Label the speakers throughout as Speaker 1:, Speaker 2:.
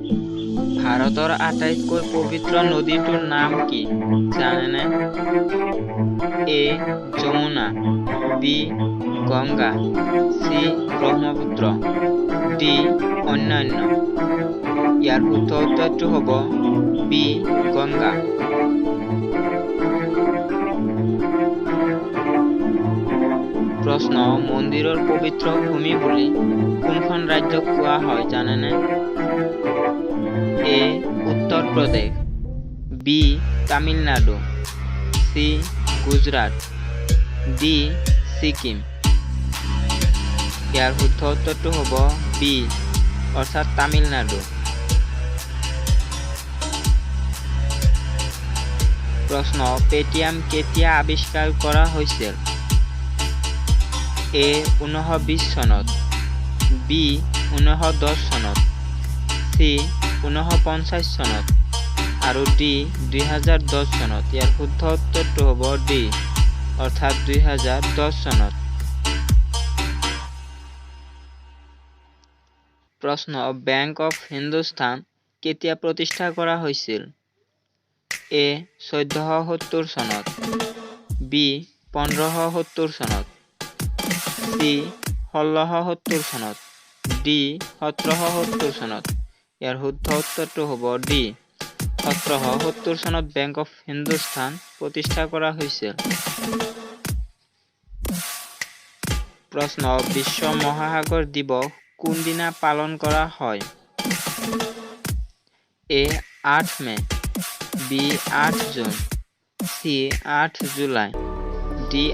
Speaker 1: ভাৰতৰ আটাইতকৈ পবিত্ৰ নদীটোৰ নাম কি জানেনে? A Yamuna, B Ganga, C Brahmaputra, D অন্যান্য। ইয়াৰ শুদ্ধ উত্তৰটো হ'ব বি গংগা। প্ৰশ্ন, মন্দিৰৰ পবিত্ৰ ভূমি বুলি কোনখন ৰাজ্যক কোৱা হয় জানেনে? A Uttar Pradesh, B Tamil Nadu, C Gujarat, D Sikkim. ইয়াৰ শুদ্ধ উত্তৰটো হ'ব বি অৰ্থাৎ তামিলনাডু। প্ৰশ্ন, পেটিএম কেতিয়া আৱিষ্কাৰ কৰা হৈছিল? এ 1920 চনত, বি 1910 চনত, চি 1950 চনত আৰু ডি 2010 চনত। ইয়াৰ শুদ্ধ উত্তৰটো হ'ব ডি অৰ্থাৎ 2010 চনত। প্ৰশ্ন, বেংক অফ হিন্দুস্তান কেতিয়া প্ৰতিষ্ঠা কৰা হৈছিল? এ 1470 চনত, বি 1570 চনত, চি 1670 চনত, ডি 1770 চনত। ইয়াৰ শুদ্ধ উত্তৰটো হ'ব ডি 1770 চনত বেংক অফ হিন্দুস্তান প্ৰতিষ্ঠা কৰা হৈছিল। প্ৰশ্ন, বিশ্ব মহাসাগৰ দিৱস কোনদিনা পালন কৰা হয়? A 8 May, B 8 June, C 8 July, D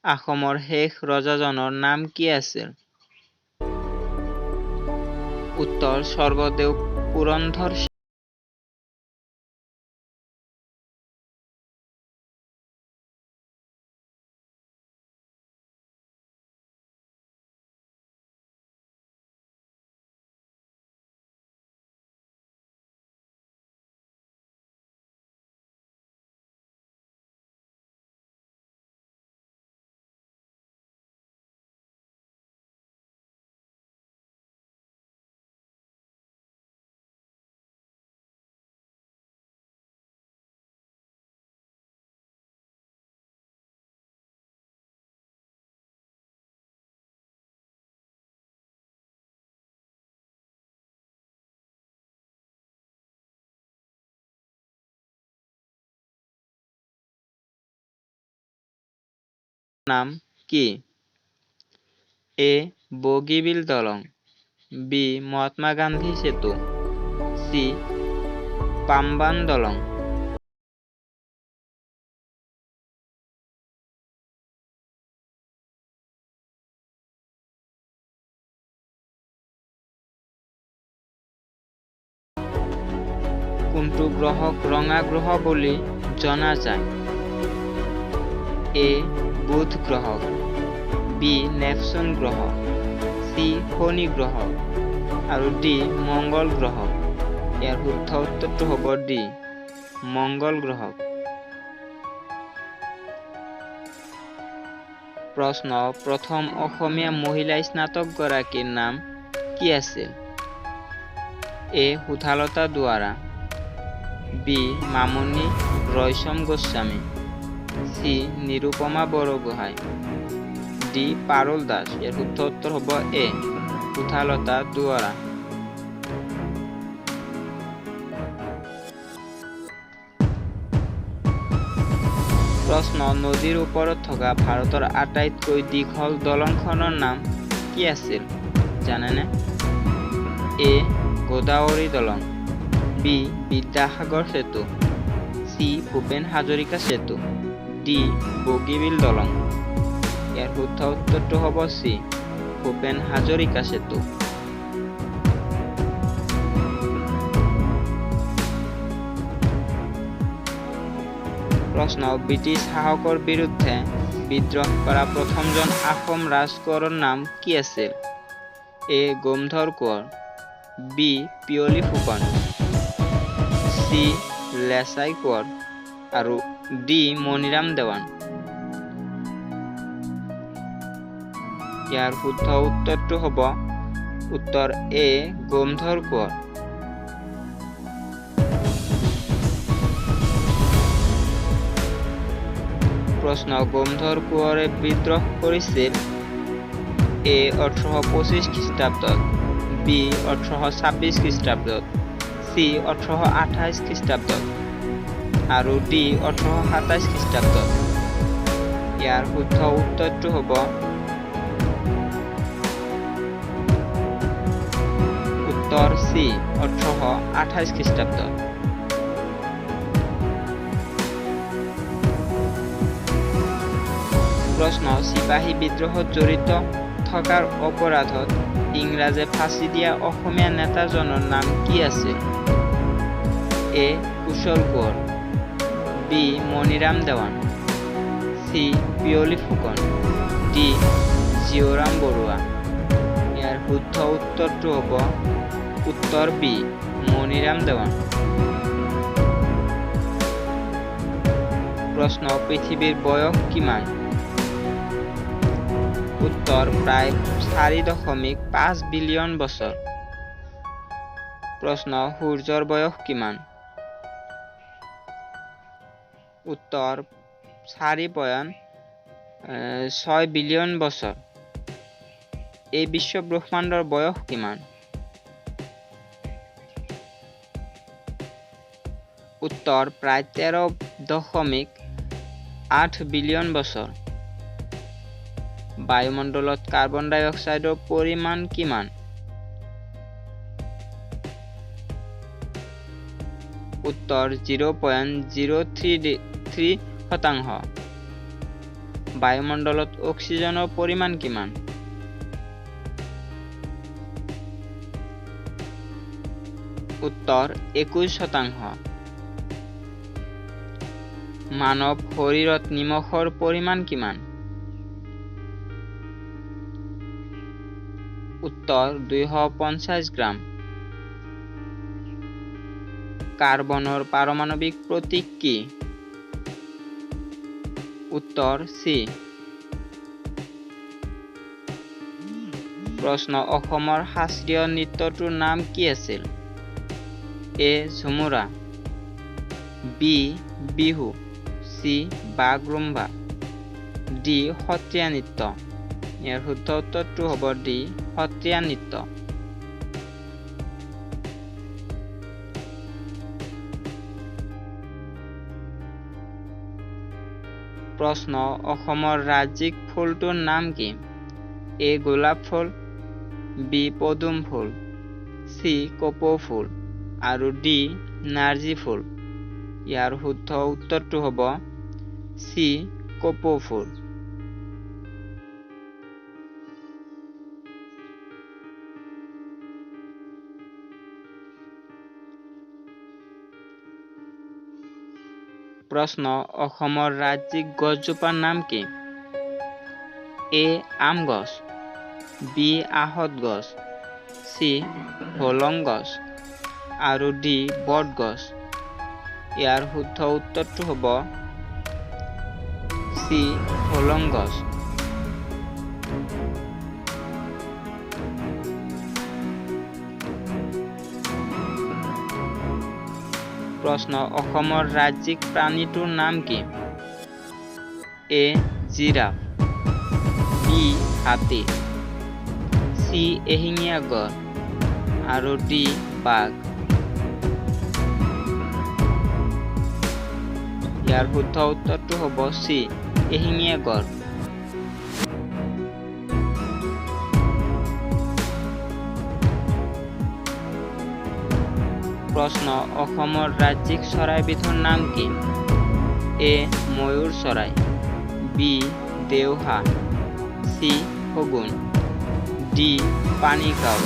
Speaker 1: আহোমৰ শেষ ৰজাজনৰ নাম কি আছিল? উত্তৰ স্বৰ্গদেউ পুৰন্দৰ সিংহ। নাম কি? এ বগীবিল দলং, বি মহাত্মা গান্ধী সেতু, সি পাম্বান দলং। কোনটো গ্ৰহক ৰঙা গ্ৰহ বুলি জনা যায়? এ বুধ গ্ৰহ, বি নেপচুন গ্ৰহ, চি শনি গ্ৰহ আৰু ডি মংগল গ্ৰহ। ইয়াৰ শুদ্ধ উত্তৰটো হ'ব ডি মংগল গ্ৰহ। প্ৰশ্ন, প্ৰথম অসমীয়া মহিলা স্নাতক গৰাকীৰ নাম কি আছিল? A Sudhalata Duwara, B Mamoni Raisom Goswami, C Nirupama Borgohain, D Parul Das. ইয়াৰ শুদ্ধ উত্তৰ হ'ব এ সুধালতা দুৱাৰা। প্ৰশ্ন নদীৰ ওপৰত থকা ভাৰতৰ আটাইতকৈ দীঘল দলংখনৰ নাম কি আছিল জানেনে? এ গোদাৱৰী দলং, বি বিদ্যাসাগৰ সেতু, চি ভূপেন হাজৰিকা সেতু, ডি বগীবিল দলং। ইয়াৰ শুদ্ধ উত্তৰটো হ'ব চি ভূপেন হাজৰিকা সেতু। প্ৰশ্ন ব্ৰিটিছ শাসকৰ বিৰুদ্ধে বিদ্ৰোহ কৰা প্ৰথমজন আহোম ৰাজকোঁৱৰৰ নাম কি আছিল? এ গোমধৰ কোঁৱৰ, বি পিয়লি ফুকন, চি লেছাই কোঁৱৰ আৰু ডি মণিৰাম দেৱান। ইয়াৰ শুদ্ধ উত্তৰটো হ'ব উত্তৰ এ গোমধৰ কোঁৱৰ। প্ৰশ্ন গোমধৰ কোঁৱৰে বিদ্ৰোহ কৰিছিল এ 1825 খ্ৰীষ্টাব্দত, বি 1826 খ্ৰীষ্টাব্দত, চি 1828 খ্ৰীষ্টাব্দত আৰু ডি 1827 খ্ৰীষ্টাব্দত। ইয়াৰ শুদ্ধ উত্তৰটো হ'ব উত্তৰ চি 1828 খ্ৰীষ্টাব্দত। প্ৰশ্ন চিপাহী বিদ্ৰোহত জড়িত থকাৰ অপৰাধত ইংৰাজে ফাঁচি দিয়া অসমীয়া নেতাজনৰ নাম কি আছিল? A Kushal Konwar, B Maniram Dewan, C Piyali Phukan, D Jiuram Barua. ইয়াৰ শুদ্ধ উত্তৰটো হ'ব উত্তৰ বি মণিৰাম দেৱান। প্ৰশ্ন পৃথিৱীৰ বয়স কিমান? উত্তৰ প্ৰায় 4.5 বিলিয়ন বছৰ। প্ৰশ্ন সূৰ্যৰ বয়স কিমান? উত্তৰ 4.6 বিলিয়ন বছৰ। এই বিশ্ব ব্ৰহ্মাণ্ডৰ বয়স কিমান? উত্তৰ প্ৰায় 13.8 বিলিয়ন বছৰ। বায়ুমণ্ডলত কাৰ্বন ডাই অক্সাইডৰ পৰিমাণ কিমান? উত্তৰ 0.033%। বায়ুমণ্ডলত অক্সিজেনৰ পৰিমাণ কিমান? উত্তৰ 21%। মানৱ শৰীৰত নিমখৰ পৰিমাণ কিমান? উত্তৰ 250 গ্ৰাম। কাৰ্বনৰ পাৰমাণৱিক প্ৰতীক কি? উত্তৰ চি। প্ৰশ্ন অসমৰ শাস্ত্ৰীয় নৃত্যটোৰ নাম কি আছিল? A Jhumura, B Bihu, C Bagurumba, D Sattriya নৃত্য। ইয়াৰ শুদ্ধ উত্তৰটো হ'ব ডি সত্ৰীয়া নৃত্য। প্ৰশ্ন অসমৰ ৰাজ্যিক ফুলটোৰ নাম কি? এ গোলাপ ফুল, বি পদুম ফুল, চি কপৌ ফুল আৰু ডি নাৰ্জী ফুল। ইয়াৰ শুদ্ধ উত্তৰটো হ'ব চি কপৌ ফুল। প্ৰশ্ন অসমৰ ৰাজ্যিক গছজোপাৰ নাম কি? এ আম গছ, বি আহঁত গছ, চি হোলং গছ আৰু ডি বট গছ। ইয়াৰ শুদ্ধ উত্তৰটো হ'ব চি হোলং গছ। প্ৰশ্ন অসমৰ ৰাজ্যিক প্ৰাণীটোৰ নাম কি? এ জিৰাফ, বি হাতী, চি এশিঙীয়া গড় আৰু ডি বাঘ। ইয়াৰ শুদ্ধ উত্তৰটো হ'ব চি এশিঙীয়া গড়। প্ৰশ্ন অসমৰ ৰাজ্যিক চৰাইবিধৰ নাম কি? এ ময়ূৰ চৰাই, বি দেওহা, চি শগুন, ডি পানী কাউ।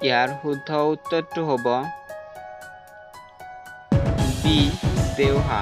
Speaker 1: ইয়াৰ শুদ্ধ উত্তৰটো হ'ব বি দেওহা।